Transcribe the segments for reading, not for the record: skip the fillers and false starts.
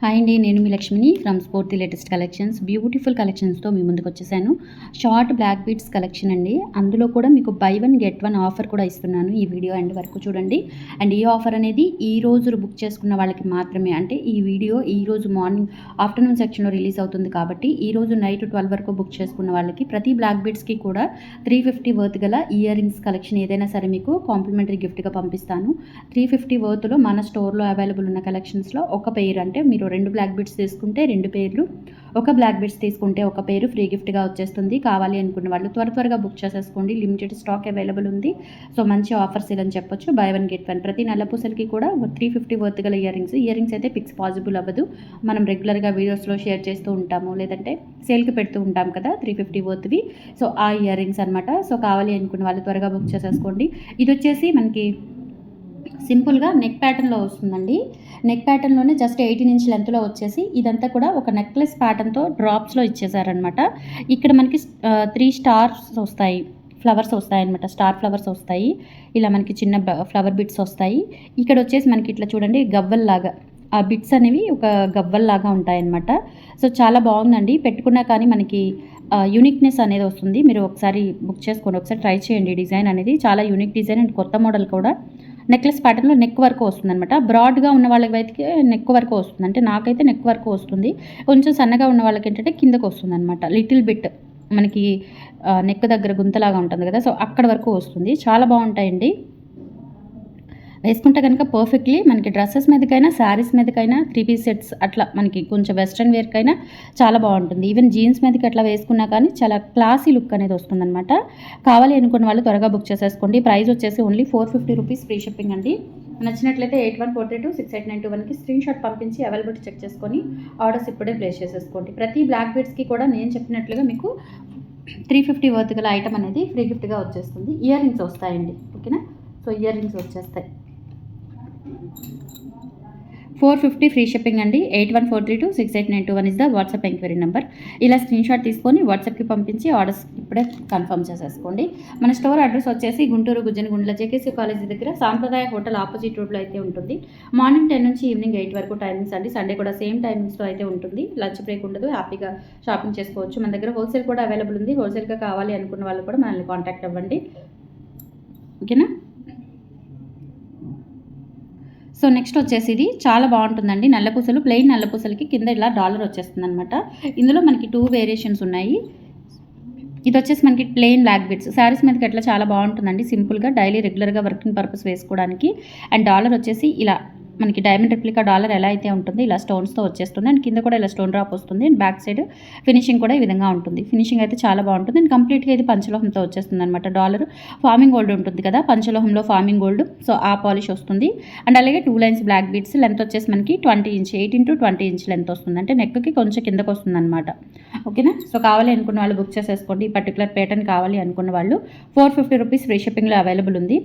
Hi అండి, నేను మీ లక్ష్మిని ఫ్రమ్ స్ఫూర్తి లేటెస్ట్ కలెక్షన్స్. బ్యూటిఫుల్ కలెక్షన్స్తో మీ ముందుకు వచ్చేసాను. షార్ట్ బ్లాక్ బీడ్స్ కలెక్షన్ అండి. అందులో కూడా మీకు by one get one offer కూడా ఇస్తున్నాను. ఈ వీడియో ఎండ్ వరకు చూడండి. అండ్ ఈ ఆఫర్ అనేది ఈ రోజు బుక్ చేసుకున్న వాళ్ళకి మాత్రమే. అంటే ఈ వీడియో ఈ రోజు మార్నింగ్ ఆఫ్టర్నూన్ సెక్షన్లో రిలీజ్ అవుతుంది కాబట్టి ఈ రోజు నైట్ 12 వరకు బుక్ చేసుకున్న వాళ్ళకి ప్రతి బ్లాక్ బీడ్స్కి కూడా 350 వర్త్ గల ఇయర్ రింగ్స్ కలెక్షన్ ఏదైనా సరే మీకు కాంప్లిమెంటరీ గిఫ్ట్గా పంపిస్తాను. 350 వర్త్లో మన స్టోర్లో అవైలబుల్ ఉన్న కలెక్షన్స్లో ఒక పెయిర్, అంటే మీరు 2 బ్లాక్ బీడ్స్ తీసుకుంటే 2 పేర్లు, ఒక బ్లాక్ బీడ్స్ తీసుకుంటే ఒక పేరు ఫ్రీ గిఫ్ట్గా వచ్చేస్తుంది. కావాలి అనుకున్న వాళ్ళు త్వరగా బుక్ చేసేసుకోండి. లిమిటెడ్ స్టాక్ అవైలబుల్ ఉంది. సో మంచి ఆఫర్స్ ఇలా అని చెప్పొచ్చు. By one get one. ప్రతి నల్లపూసలకి కూడా 350 వర్త్ గల ఇయర్ రింగ్స్ అయితే పిక్స్ పాసిబుల్ అవ్వదు. మనం రెగ్యులర్గా వీడియోస్లో షేర్ చేస్తూ ఉంటాము, లేదంటే సేల్కి పెడుతూ ఉంటాం కదా 350 వర్త్వి. సో ఆ ఇయర్ రింగ్స్ అనమాట. సో కావాలి అనుకున్న వాళ్ళు త్వరగా బుక్ చేసేసుకోండి. ఇది వచ్చేసి మనకి సింపుల్గా నెక్ ప్యాటర్న్లో వస్తుందండి. నెక్ ప్యాటర్న్లోనే జస్ట్ 18 ఇంచ్ లెంత్లో వచ్చేసి ఇదంతా కూడా ఒక నెక్లెస్ ప్యాటర్న్తో డ్రాప్స్లో ఇచ్చేసారనమాట. ఇక్కడ మనకి 3 స్టార్స్ వస్తాయి, ఫ్లవర్స్ వస్తాయన్నమాట. స్టార్ ఫ్లవర్స్ వస్తాయి. ఇలా మనకి చిన్న ఫ్లవర్ బిట్స్ వస్తాయి. ఇక్కడ వచ్చేసి మనకి ఇట్లా చూడండి గవ్వల్లాగా ఆ బిట్స్ అనేవి ఒక గవ్వల్లాగా ఉంటాయన్నమాట. సో చాలా బాగుందండి. పెట్టుకున్నా కానీ మనకి యూనిక్నెస్ అనేది వస్తుంది. మీరు ఒకసారి బుక్ చేసుకోండి, ఒకసారి ట్రై చేయండి. డిజైన్ అనేది చాలా యూనిక్ డిజైన్ అండ్ కొత్త మోడల్ కూడా. నెక్లెస్ ప్యాటర్న్లో నెక్ వరకు వస్తుంది అనమాట. బ్రాడ్గా ఉన్న వాళ్ళకి అయితే నెక్ వరకు వస్తుంది, అంటే నాకైతే నెక్ వరకు వస్తుంది. కొంచెం సన్నగా ఉన్న వాళ్ళకి ఏంటంటే కిందకు వస్తుంది అనమాట. లిటిల్ బిట్ మనకి నెక్ దగ్గర గుంతలాగా ఉంటుంది కదా, సో అక్కడ వరకు వస్తుంది. చాలా బాగుంటాయండి. వేసుకుంటే కనుక పర్ఫెక్ట్లీ మనకి డ్రెస్సెస్ మీదకైనా, శారీస్ మీదకైనా, 3 పీస్ సెట్స్ అట్లా మనకి కొంచెం వెస్ట్రన్ వేర్కైనా చాలా బాగుంటుంది. ఈవెన్ జీన్స్ మీదకి అట్లా వేసుకున్నా కానీ చాలా క్లాసీ లుక్ అనేది వస్తుందన్నమాట. కావాలి అనుకున్న వాళ్ళు త్వరగా బుక్ చేసేసుకోండి. ప్రైస్ వచ్చేసి ఓన్లీ 450 రూపీస్ ఫ్రీ షిప్పింగ్ అండి. నచ్చినట్లయితే 8142268921కి స్క్రీన్ షాట్ పంపించి అవైలబిలిటీ చెక్ చేసుకొని ఆర్డర్స్ ఇప్పుడే ప్లేస్ చేసేసుకోండి. ప్రతి బ్లాక్ బీడ్స్కి కూడా నేను చెప్పినట్లుగా మీకు 350 వర్త్ గల ఐటమ్ అనేది ఫ్రీ గిఫ్ట్గా వచ్చేస్తుంది. ఇయర్ రింగ్స్ వస్తాయండి, ఓకేనా. సో ఇయర్ రింగ్స్ వచ్చేస్తాయి. 450 ఫ్రీ షిప్పింగ్ అండి. 8143268921 is the WhatsApp enquiry number. ఇలా స్క్రీన్ షాట్ తీసుకొని వాట్సాప్కి పంపించి ఆర్డర్స్ ఇప్పుడే కన్ఫర్మ్ చేసేసుకోండి. మన స్టోర్ అడ్రస్ వచ్చేసి గుంటూరు గుజ్జనగుండ్ల జేకేసీ కాలేజీ దగ్గర సాంప్రదాయ హోటల్ ఆపోజిట్ రోడ్లో అయితే ఉంటుంది. మార్నింగ్ 10 నుంచి ఈవినింగ్ 8 వరకు టైమింగ్స్ అండి. సండే కూడా సేమ్ టైమింగ్స్లో అయితే ఉంటుంది. లంచ్ బ్రేక్ ఉండదు. హ్యాపీగా షాపింగ్ చేసుకోవచ్చు. మన దగ్గర హోల్సేల్ కూడా అవైలబుల్ ఉంది. హోల్సేల్గా కావాలి అనుకున్న వాళ్ళు కూడా మనల్ని కాంటాక్ట్ అవ్వండి, ఓకేనా. సో నెక్స్ట్ వచ్చేసి ఇది చాలా బాగుంటుందండి. నల్లపూసలు, ప్లెయిన్ నల్లపూసలకి కింద ఇలా డాలర్ వచ్చేస్తుంది అనమాట. ఇందులో మనకి 2 వేరియేషన్స్ ఉన్నాయి. ఇది వచ్చేసి మనకి ప్లెయిన్ బ్లాక్ బీడ్స్. శారీస్ మీదకి అట్లా చాలా బాగుంటుందండి. సింపుల్గా డైలీ రెగ్యులర్గా వర్కింగ్ పర్పస్ వేసుకోవడానికి. అండ్ డాలర్ వచ్చేసి ఇలా మనకి డైమండ్ రెప్లికా డాలర్ ఎలా అయితే ఉంటుంది ఇలా స్టోన్స్తో వచ్చేస్తుంది. అండ్ కింద కూడా ఇలా స్టోన్ డ్రాప్ వస్తుంది. అండ్ బ్యాక్ సైడ్ ఫినిషింగ్ కూడా ఈ విధంగా ఉంటుంది. ఫినిషింగ్ అయితే చాలా బాగుంటుంది. అండ్ కంప్లీట్గా ఇది పంచలోహంతో వచ్చేస్తుంది అనమాట. డాలర్ ఫార్మింగ్ గోల్డ్ ఉంటుంది కదా, పంచలోహంలో ఫార్మింగ్ గోల్డ్, సో ఆ పాలిష్ వస్తుంది. అండ్ అలాగే 2 లైన్స్ బ్లాక్ బీడ్స్. లెంత్ వచ్చేసి మనకి 20 ఇంచ్, 8 into 20 ఇంచ్ లెంత్ వస్తుంది. అంటే నెక్కి కొంచెం కిందకు వస్తుంది అనమాట, ఓకేనా. సో కావాలి అనుకున్న వాళ్ళు బుక్ చేసేసుకోండి. ఈ పర్టికులర్ ప్యాటర్న్ కావాలి అనుకున్న వాళ్ళు 450 రూపీస్ ఫ్రీ షిప్పింగ్లో అవైలబుల్ ఉంది.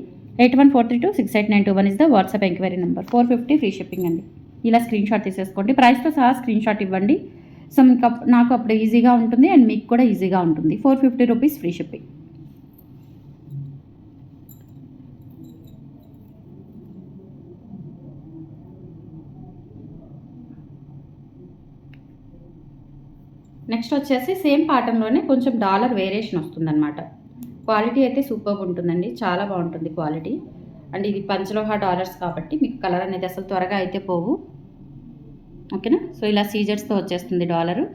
8143268921 is the WhatsApp enquiry number. 450 free shipping అండి. ఇలా స్క్రీన్ షాట్ తీసేసుకోండి. ప్రైస్తో సహా స్క్రీన్ షాట్ ఇవ్వండి. సో మీకు నాకు అప్పుడు ఈజీగా ఉంటుంది అండ్ మీకు కూడా ఈజీగా ఉంటుంది. 450 రూపీస్ ఫ్రీ షిప్పింగ్. నెక్స్ట్ వచ్చేసి సేమ్ ప్యాటర్న్లోనే కొంచెం డాలర్ వేరియేషన్ వస్తుందన్నమాట. క్వాలిటీ అయితే సూపర్గా ఉంటుందండి. చాలా బాగుంటుంది క్వాలిటీ. అండ్ ఇది పంచలోహ డాలర్స్ కాబట్టి మీకు కలర్ అనేది అసలు త్వరగా అయితే పోవు, ఓకేనా. సో ఇలా సీజర్స్తో వచ్చేస్తుంది డాలరు.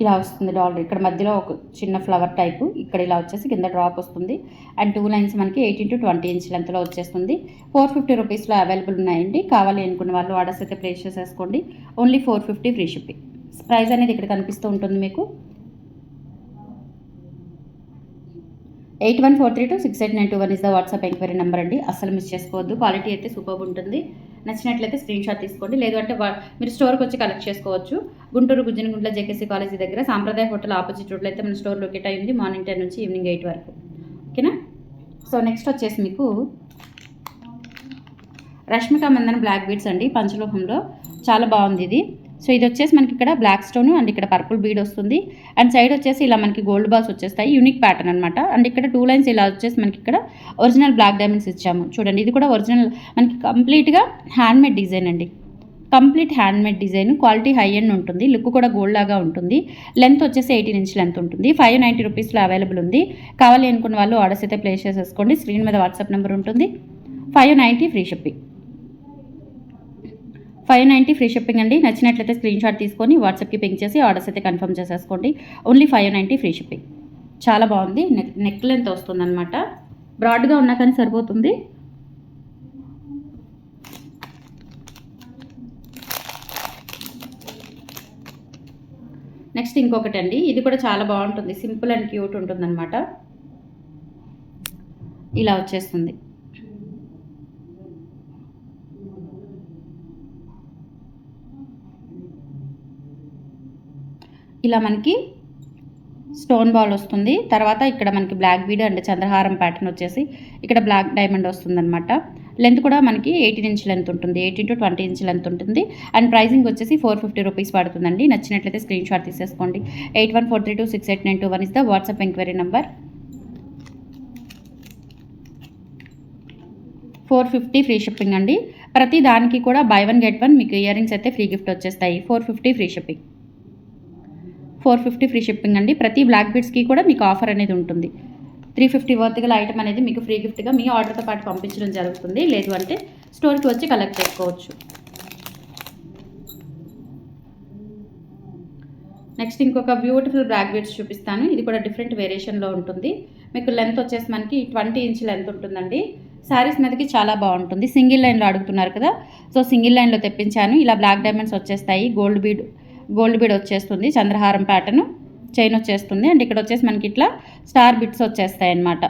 ఇలా వస్తుంది డాలర్. ఇక్కడ మధ్యలో ఒక చిన్న ఫ్లవర్ టైపు, ఇక్కడ ఇలా వచ్చేసి కింద డ్రాప్ వస్తుంది. అండ్ 2 లైన్స్ మనకి 8 into 20 ఇంచ్ లెంత్లో వచ్చేస్తుంది. 450 రూపీస్లో అవైలబుల్ ఉన్నాయండి. కావాలి అనుకున్న వాళ్ళు ఆర్డర్స్ అయితే ప్లేస్ చేసేసుకోండి. Only 450 free shipping. ప్రైస్ అనేది ఇక్కడ కనిపిస్తూ ఉంటుంది మీకు. 8143268921 is the WhatsApp enquiry number అండి. అసలు మిస్ చేసుకోవద్దు. క్వాలిటీ అయితే సూపర్ ఉంటుంది. నచ్చినట్లయితే స్క్రీన్ షాట్ తీసుకోండి. లేదు అంటే మీరు స్టోర్కి వచ్చి కలెక్ట్ చేసుకోవచ్చు. గుంటూరు గుజ్జనగుండ్ల జేకేసీ కాలేజీ దగ్గర సాంప్రదాయ హోటల్ ఆపోజిట్ రోడ్లో అయితే మన స్టోర్ లొకేట్ అయింది. మార్నింగ్ 10 నుంచి ఈవినింగ్ 8 వరకు, ఓకేనా. సో నెక్స్ట్ వచ్చేసి మీకు రష్మిక మందన బ్లాక్ బీడ్స్ అండి. పంచలోహంలో చాలా బాగుంది ఇది. సో ఇది వచ్చేసి మనకి ఇక్కడ బ్లాక్ స్టోన్ అండ్ ఇక్కడ పర్పుల్ బీడ్ వస్తుంది. అండ్ సైడ్ వచ్చేసి ఇలా మనకి గోల్డ్ బాల్స్ వచ్చేస్తాయి. యూనిక్ ప్యాటర్న్ అనమాట. అండ్ ఇక్కడ 2 లైన్స్ ఇలా వచ్చేసి మనకి ఇక్కడ ఒరిజినల్ బ్లాక్ డైమండ్స్ ఇచ్చాము. చూడండి ఇది కూడా ఒరిజినల్ మనకి కంప్లీట్గా హ్యాండ్మేడ్ డిజైన్ అండి. Complete handmade design, quality high end ఉంటుంది. లుక్ కూడా గోల్డ్ లాగా ఉంటుంది. లెంత్ వచ్చేసి 18 ఇంచ్ లెంత్ ఉంటుంది. 590 రూపీస్లో అవైలబుల్ ఉంది. కావాలి అనుకున్న వాళ్ళు ఆర్డర్స్ అయితే ప్లేస్ చేసేసుకోండి. స్క్రీన్ మీద వాట్సాప్ నెంబర్ ఉంటుంది. 590 ఫ్రీ షిప్పింగ్. 590 ఫ్రీ షిప్పింగ్ అండి. నచ్చినట్లయితే స్క్రీన్ షాట్ తీసుకొని వాట్సాప్కి పింక్ చేసి ఆర్డర్స్ అయితే కన్ఫర్మ్ చేసేసుకోండి. Only 590 free shipping. చాలా బాగుంది. నెక్ లెంత్ వస్తుంది అనమాట. బ్రాడ్గా ఉన్నా కానీ సరిపోతుంది. నెక్స్ట్ ఇంకొకటి అండి, ఇది కూడా చాలా బాగుంటుంది. సింపుల్ అండ్ క్యూట్ ఉంటుంది అనమాట. ఇలా వచ్చేస్తుంది. ఇలా మనకి స్టోన్ బాల్ వస్తుంది. తర్వాత ఇక్కడ మనకి బ్లాక్ బీడ్ అండ్ చంద్రహారం ప్యాటర్న్ వచ్చేసి ఇక్కడ బ్లాక్ డైమండ్ వస్తుంది అనమాట. లెంత్ కూడా మనకి 18 ఇంచ్ లెంత్ ఉంటుంది. 18 to 20 ఇంచ్ లెంత్ ఉంటుంది. అండ్ ప్రైజింగ్ వచ్చేసి 450 రూపీస్ పడుతుందండి. నచ్చినట్లయితే స్క్రీన్ షాట్ తీసేసుకోండి. 8143268921 is the WhatsApp enquiry number. 450 free shipping అండి. ప్రతి దానికి కూడా బై 1 get 1 మీకు ఇయర్ రింగ్స్ అయితే ఫ్రీ గిఫ్ట్ వచ్చేస్తాయి. 450 ఫ్రీ షిప్పింగ్. 450 ఫ్రీ షిప్పింగ్ అండి. ప్రతి బ్లాక్ బీడ్స్కి కూడా మీకు ఆఫర్ అనేది ఉంటుంది. 350 వర్త్ గల ఐటమ్ అనేది మీకు ఫ్రీ గిఫ్ట్గా మీ ఆర్డర్తో పాటు పంపించడం జరుగుతుంది. లేదు అంటే స్టోర్కి వచ్చి కలెక్ట్ చేసుకోవచ్చు. నెక్స్ట్ ఇంకొక బ్యూటిఫుల్ బ్లాక్ బీడ్స్ చూపిస్తాను. ఇది కూడా డిఫరెంట్ వేరియేషన్లో ఉంటుంది. మీకు లెంత్ వచ్చేసి మనకి 20 ఇంచ్ లెంత్ ఉంటుందండి. శారీస్ మీదకి చాలా బాగుంటుంది. సింగిల్ లైన్లో అడుగుతున్నారు కదా, సో సింగిల్ లైన్లో తెప్పించాను. ఇలా బ్లాక్ డైమండ్స్ వచ్చేస్తాయి. గోల్డ్ బీడ్ వచ్చేస్తుంది. చంద్రహారం ప్యాటర్న్ చైన్ వచ్చేస్తుంది. అండ్ ఇక్కడ వచ్చేసి మనకి ఇట్లా స్టార్ బిట్స్ వచ్చేస్తాయి అన్నమాట.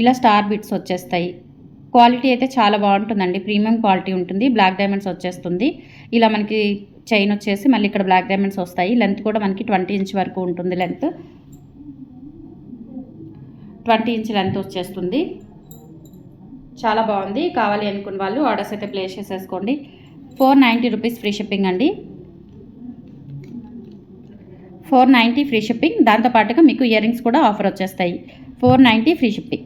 ఇలా స్టార్ బిట్స్ వచ్చేస్తాయి. క్వాలిటీ అయితే చాలా బాగుంటుందండి. ప్రీమియం క్వాలిటీ ఉంటుంది. బ్లాక్ డైమండ్స్ వచ్చేస్తుంది. ఇలా మనకి చైన్ వచ్చేసి మళ్ళీ ఇక్కడ బ్లాక్ డైమండ్స్ వస్తాయి. లెంత్ కూడా మనకి 20 ఇంచ్ వరకు ఉంటుంది. లెంత్ 20 ఇంచ్ లెంత్ వచ్చేస్తుంది. చాలా బాగుంది. కావాలి అనుకున్న వాళ్ళు ఆర్డర్స్ అయితే ప్లేస్ చేసేసుకోండి. 490 రూపీస్ ఫ్రీ షిప్పింగ్ అండి. 490 ఫ్రీ షిప్పింగ్. దాంతోపాటుగా మీకు ఇయర్ రింగ్స్ కూడా ఆఫర్ వచ్చేస్తాయి. 490 ఫ్రీ షిప్పింగ్.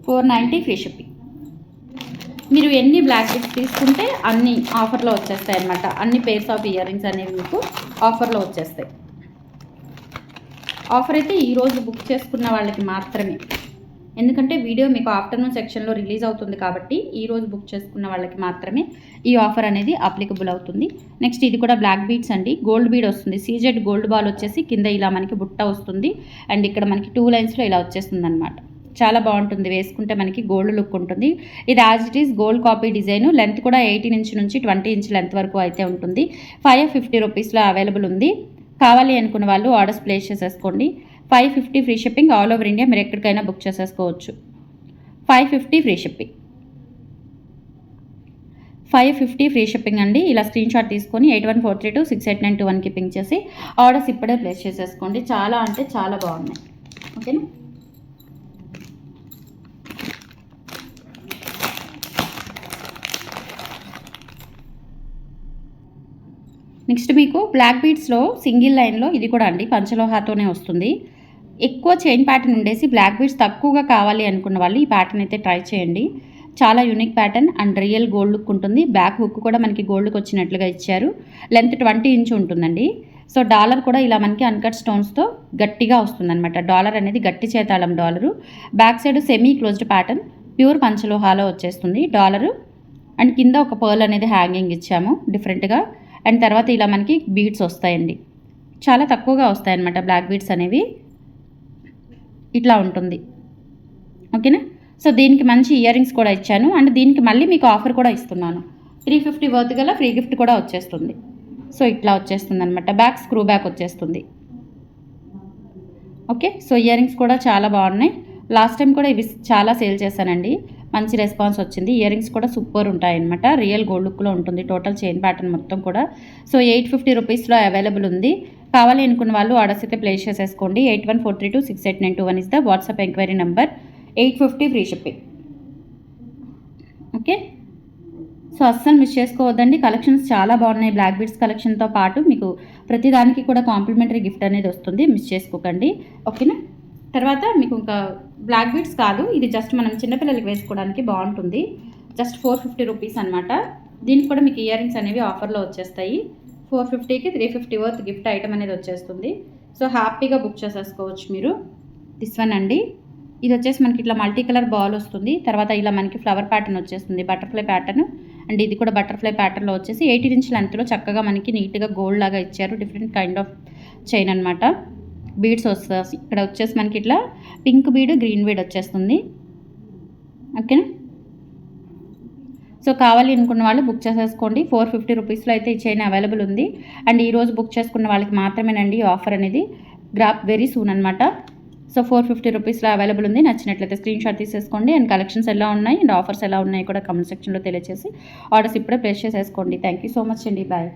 490 free shipping. మీరు ఎన్ని బ్లాక్ బీడ్స్ తీసుకుంటే అన్ని ఆఫర్లో వచ్చేస్తాయి అన్నమాట. అన్ని పేర్స్ ఆఫ్ ఇయర్ రింగ్స్ అనేవి మీకు ఆఫర్లో వచ్చేస్తాయి. ఆఫర్ అయితే ఈరోజు బుక్ చేసుకున్న వాళ్ళకి మాత్రమే. ఎందుకంటే వీడియో మీకు ఆఫ్టర్నూన్ సెక్షన్లో రిలీజ్ అవుతుంది కాబట్టి ఈరోజు బుక్ చేసుకున్న వాళ్ళకి మాత్రమే ఈ ఆఫర్ అనేది అప్లికబుల్ అవుతుంది. నెక్స్ట్ ఇది కూడా బ్లాక్ బీడ్స్ అండి. గోల్డ్ బీడ్ వస్తుంది. సీజెడ్ గోల్డ్ బాల్ వచ్చేసి కింద ఇలా మనకి బుట్ట వస్తుంది. అండ్ ఇక్కడ మనకి 2 లైన్స్లో ఇలా వచ్చేస్తుంది అనమాట. చాలా బాగుంటుంది. వేసుకుంటే మనకి గోల్డ్ లుక్ ఉంటుంది. ఇది as it is gold copy design. Length కూడా 18 ఇంచ్ నుంచి 20 ఇంచ్ లెంత్ వరకు అయితే ఉంటుంది. 550 రూపీస్లో అవైలబుల్ ఉంది. కావాలి అనుకున్న వాళ్ళు ఆర్డర్స్ ప్లేస్ చేసేసుకోండి. 550 free shipping. All over India మీరు ఎక్కడికైనా బుక్ చేసేసుకోవచ్చు. 550 ఫ్రీ షిప్పింగ్. 550 ఫ్రీ షిప్పింగ్ అండి. ఇలా స్క్రీన్ షాట్ తీసుకొని 8143268921కి పింక్ చేసి ఆర్డర్స్ ఇప్పుడే ప్లేస్ చేసేసుకోండి. చాలా అంటే చాలా బాగున్నాయి. ఓకేనా. నెక్స్ట్ మీకు బ్లాక్ బీడ్స్లో సింగిల్ లైన్లో ఇది కూడా అండి పంచలోహాతోనే వస్తుంది. ఎక్కువ చైన్ ప్యాటర్న్ ఉండేసి బ్లాక్ బీడ్స్ తక్కువగా కావాలి అనుకున్న వాళ్ళు ఈ ప్యాటర్న్ అయితే ట్రై చేయండి. చాలా unique pattern and real gold look ఉంటుంది. బ్యాక్ హుక్ కూడా మనకి గోల్డ్కి వచ్చినట్లుగా ఇచ్చారు. లెంత్ 20 ఇంచ్ ఉంటుందండి. సో డాలర్ కూడా ఇలా మనకి అన్కట్ స్టోన్స్తో గట్టిగా వస్తుందన్నమాట. డాలర్ అనేది గట్టి చేతాళం dollar. Back side semi closed pattern pure పంచలోహాలో వచ్చేస్తుంది డాలరు. అండ్ కింద ఒక పర్ల్ అనేది హ్యాంగింగ్ ఇచ్చాము డిఫరెంట్గా. అండ్ తర్వాత ఇలా మనకి బీడ్స్ వస్తాయండి. చాలా తక్కువగా వస్తాయన్నమాట బ్లాక్ బీడ్స్ అనేవి. ఇట్లా ఉంటుంది. ఓకేనా. సో దీనికి మంచి ఇయర్ రింగ్స్ కూడా ఇచ్చాను. అండ్ దీనికి మళ్ళీ మీకు ఆఫర్ కూడా ఇస్తున్నాను. 350 వర్త్ గల ఫ్రీ గిఫ్ట్ కూడా వచ్చేస్తుంది. సో ఇట్లా వచ్చేస్తుంది అనమాట. బ్యాక్ స్క్రూ బ్యాక్ వచ్చేస్తుంది. ఓకే. సో ఇయర్ రింగ్స్ కూడా చాలా బాగున్నాయి. లాస్ట్ టైం కూడా ఇవి చాలా సేల్ చేశానండి. మంచి రెస్పాన్స్ వచ్చింది. ఇయర్ రింగ్స్ కూడా సూపర్ ఉంటాయన్నమాట. రియల్ గోల్డ్ లుక్లో ఉంటుంది టోటల్ చైన్ ప్యాటర్న్ మొత్తం కూడా. సో 850 రూపీస్లో అవైలబుల్ ఉంది. కావాలి అనుకున్న వాళ్ళు ఆర్డర్స్ అయితే ప్లేస్ చేసేసుకోండి. 8143268921 is the WhatsApp enquiry number. 850 free shipping. Okay. So అస్సలు మిస్ చేసుకోవద్దండి. కలెక్షన్స్ చాలా బాగున్నాయి. బ్లాక్ బీడ్స్ కలెక్షన్తో పాటు మీకు ప్రతిదానికి కూడా కాంప్లిమెంటరీ గిఫ్ట్ అనేది వస్తుంది. మిస్ చేసుకోకండి. ఓకేనా. తర్వాత మీకు ఇంకా బ్లాక్ బీడ్స్ కాదు, ఇది జస్ట్ మనం చిన్నపిల్లలకి వేసుకోవడానికి బాగుంటుంది. జస్ట్ 450 రూపీస్ అనమాట. దీనికి కూడా మీకు ఇయర్ రింగ్స్ అనేవి ఆఫర్లో వచ్చేస్తాయి. 450కి 350 వర్త్ గిఫ్ట్ ఐటమ్ అనేది వచ్చేస్తుంది. సో హ్యాపీగా బుక్ చేసేసుకోవచ్చు మీరు. దిస్ వన్ అండి. ఇది వచ్చేసి మనకి ఇట్లా మల్టీ కలర్ బాల్ వస్తుంది. తర్వాత ఇలా మనకి ఫ్లవర్ ప్యాటర్న్ వచ్చేస్తుంది, బటర్ఫ్లై ప్యాటర్న్. అండ్ ఇది కూడా బటర్ఫ్లై ప్యాటర్న్లో వచ్చేసి 18 ఇంచ్ లెంత్లో చక్కగా మనకి నీట్గా గోల్డ్ లాగా ఇచ్చారు. డిఫరెంట్ కైండ్ ఆఫ్ చైన్ అనమాట. బీడ్స్ వస్తాయి. ఇక్కడ వచ్చేసి మనకి ఇట్లా పింక్ బీడ్, గ్రీన్ బీడ్ వచ్చేస్తుంది. ఓకేనా. సో కావాలి అనుకున్న వాళ్ళు బుక్ చేసేసుకోండి. 450 రూపీస్లో అయితే ఈ చైన్ అవైలబుల్ ఉంది. అండ్ ఈరోజు బుక్ చేసుకున్న వాళ్ళకి మాత్రమేనండి ఈ ఆఫర్ అనేది. గ్రాప్ వెరీ సూన్ అనమాట. సో 450 రూపీస్లో అవైలబుల్ ఉంది. నచ్చినట్లయితే స్క్రీన్ షాట్ తీసేసుకోండి. అండ్ కలెక్షన్స్ ఎలా ఉన్నాయి అండ్ ఆఫర్స్ ఎలా ఉన్నాయి కూడా కామెంట్ సెక్షన్లో తెలియజేసి ఆర్డర్స్ ఇప్పుడే ప్లేస్ చేసేసుకోండి. థ్యాంక్ యూ సో మచ్ అండి. బాయ్.